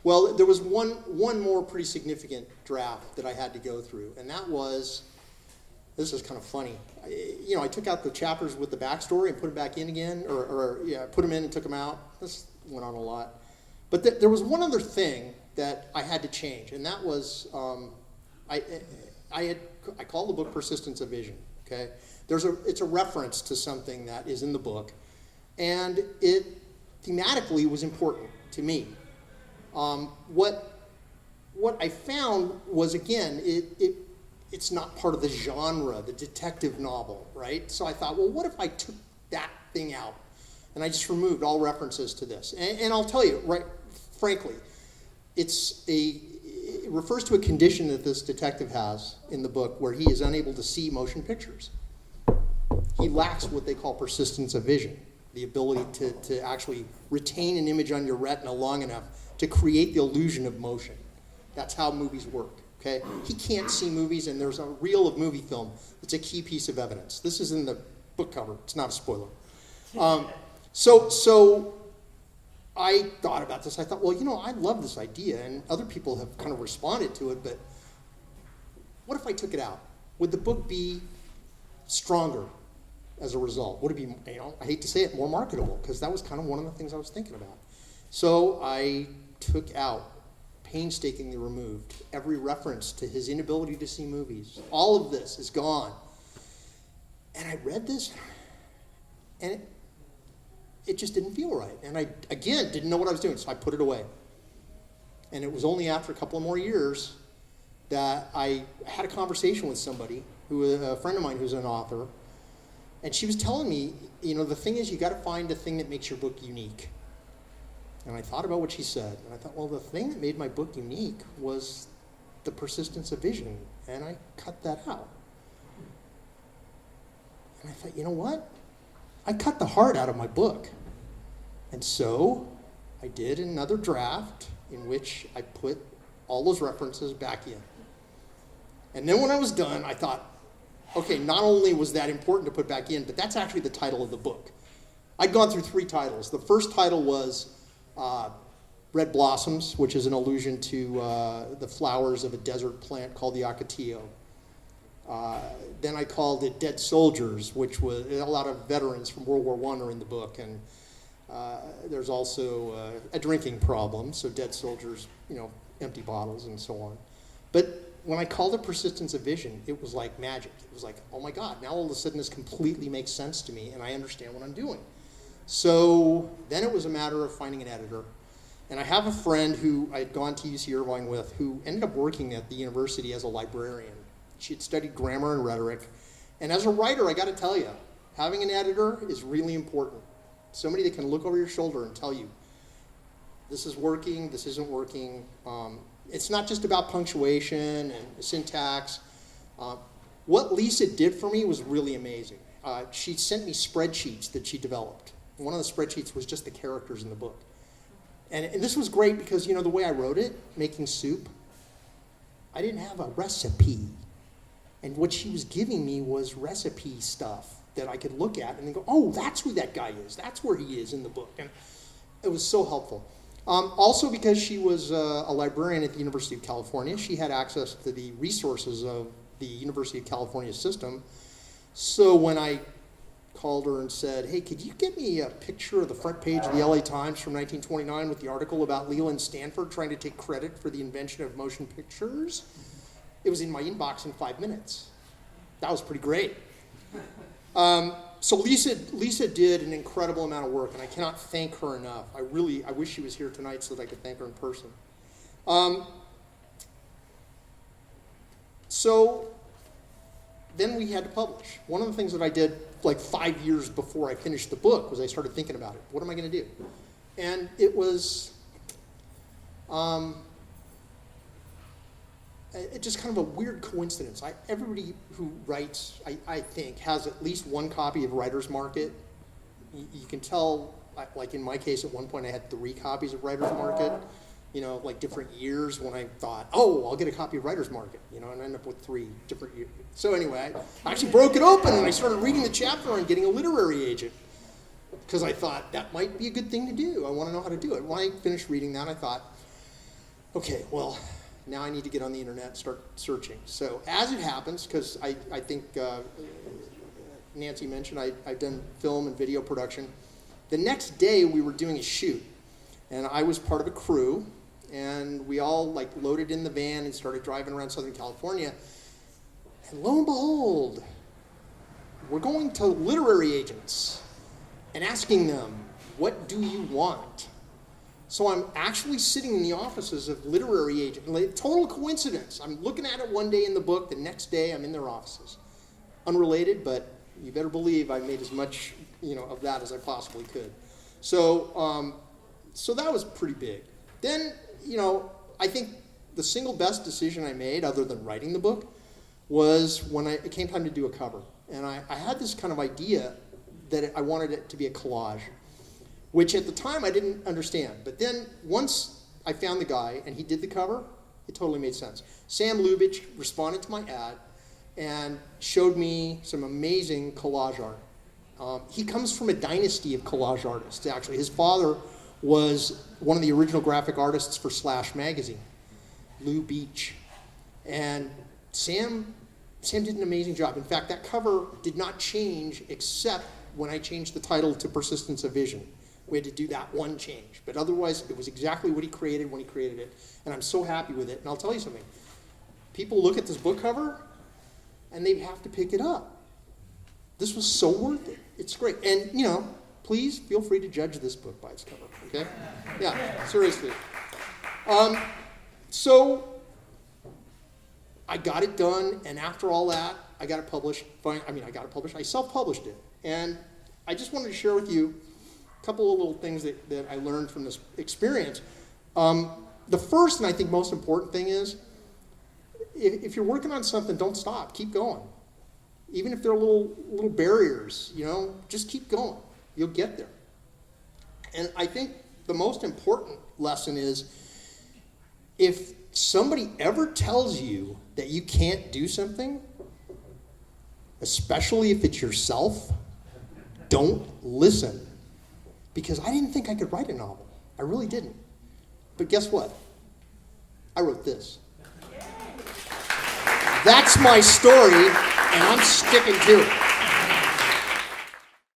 Well, there was one more pretty significant draft that I had to go through, and that was, this is kind of funny. I took out the chapters with the backstory and put them back in again, or put them in and took them out. This went on a lot. But there was one other thing that I had to change, and that was, I call the book Persistence of Vision, okay? It's a reference to something that is in the book, and it thematically was important to me. What I found was, again, it's not part of the genre, the detective novel, right? So I thought, well, what if I took that thing out and I just removed all references to this? And I'll tell you, right, frankly, it refers to a condition that this detective has in the book where he is unable to see motion pictures. He lacks what they call persistence of vision, the ability to actually retain an image on your retina long enough to create the illusion of motion. That's how movies work, okay? He can't see movies, and there's a reel of movie film that's a key piece of evidence. This is in the book cover. It's not a spoiler. So I thought about this. I thought, well, I love this idea, and other people have kind of responded to it, but what if I took it out? Would the book be stronger as a result? Would it be, I hate to say it, more marketable? Because that was kind of one of the things I was thinking about. So I took out, painstakingly removed, every reference to his inability to see movies. All of this is gone. And I read this, and it just didn't feel right. And I, again, didn't know what I was doing, so I put it away. And it was only after a couple of more years that I had a conversation with somebody, a friend of mine who's an author, and she was telling me, the thing is, you got to find the thing that makes your book unique. And I thought about what she said, and I thought, well, the thing that made my book unique was the persistence of vision, and I cut that out. And I thought, you know what? I cut the heart out of my book. And so I did another draft in which I put all those references back in. And then when I was done, I thought, okay, not only was that important to put back in, but that's actually the title of the book. I'd gone through 3 titles. The first title was Red Blossoms, which is an allusion to the flowers of a desert plant called the Ocotillo. Then I called it Dead Soldiers, which was a lot of veterans from World War I are in the book, and there's also a drinking problem, so Dead Soldiers, empty bottles and so on. But when I called it Persistence of Vision, it was like magic. It was like, oh my God, now all of a sudden this completely makes sense to me, and I understand what I'm doing. So then it was a matter of finding an editor. And I have a friend who I'd gone to UC Irvine with who ended up working at the university as a librarian. She had studied grammar and rhetoric. And as a writer, I got to tell you, having an editor is really important. Somebody that can look over your shoulder and tell you, this is working, this isn't working. It's not just about punctuation and syntax. What Lisa did for me was really amazing. She sent me spreadsheets that she developed. One of the spreadsheets was just the characters in the book. And this was great because, the way I wrote it, making soup, I didn't have a recipe. And what she was giving me was recipe stuff that I could look at and then go, oh, that's who that guy is. That's where he is in the book. And it was so helpful. Also, because she was a librarian at the University of California, she had access to the resources of the University of California system. So when I called her and said, hey, could you get me a picture of the front page of the LA Times from 1929 with the article about Leland Stanford trying to take credit for the invention of motion pictures? It was in my inbox in 5 minutes. That was pretty great. So Lisa did an incredible amount of work, and I cannot thank her enough. I wish she was here tonight so that I could thank her in person. So then we had to publish. One of the things that I did like 5 years before I finished the book was I started thinking about it. What am I going to do? And it was it's just kind of a weird coincidence. Everybody who writes, I think, has at least one copy of Writer's Market. You can tell, like in my case, at one point I had 3 copies of Writer's Market, like different years when I thought, oh, I'll get a copy of Writer's Market, and I ended up with 3 different years. So anyway, I actually broke it open and I started reading the chapter on getting a literary agent because I thought that might be a good thing to do. I want to know how to do it. When I finished reading that, I thought, Okay, well, now I need to get on the internet and start searching. So as it happens, because I think Nancy mentioned I've done film and video production. The next day we were doing a shoot, and I was part of a crew, and we all like loaded in the van and started driving around Southern California. And lo and behold, we're going to literary agents and asking them, what do you want? So I'm actually sitting in the offices of literary agents. Like, total coincidence. I'm looking at it one day in the book, the next day I'm in their offices. Unrelated, but you better believe I made as much, of that as I possibly could. So, so that was pretty big. Then, I think the single best decision I made, other than writing the book, was when it came time to do a cover. And I had this kind of idea that I wanted it to be a collage, which at the time I didn't understand. But then once I found the guy and he did the cover, it totally made sense. Sam Lubitsch responded to my ad and showed me some amazing collage art. He comes from a dynasty of collage artists, actually. His father was one of the original graphic artists for Slash magazine, Lou Beach. And Sam did an amazing job. In fact, that cover did not change except when I changed the title to Persistence of Vision. We had to do that one change. But otherwise, it was exactly what he created when he created it. And I'm so happy with it. And I'll tell you something. People look at this book cover, and they have to pick it up. This was so worth it. It's great. And, please feel free to judge this book by its cover, okay? Yeah, seriously. So I got it done, and after all that, I got it published. I self-published it. And I just wanted to share with you a couple of little things that I learned from this experience. The first and I think most important thing is, if you're working on something, don't stop. Keep going. Even if there are little barriers, just keep going. You'll get there. And I think the most important lesson is, if somebody ever tells you that you can't do something, especially if it's yourself, don't listen. Because I didn't think I could write a novel. I really didn't. But guess what? I wrote this. That's my story, and I'm sticking to it.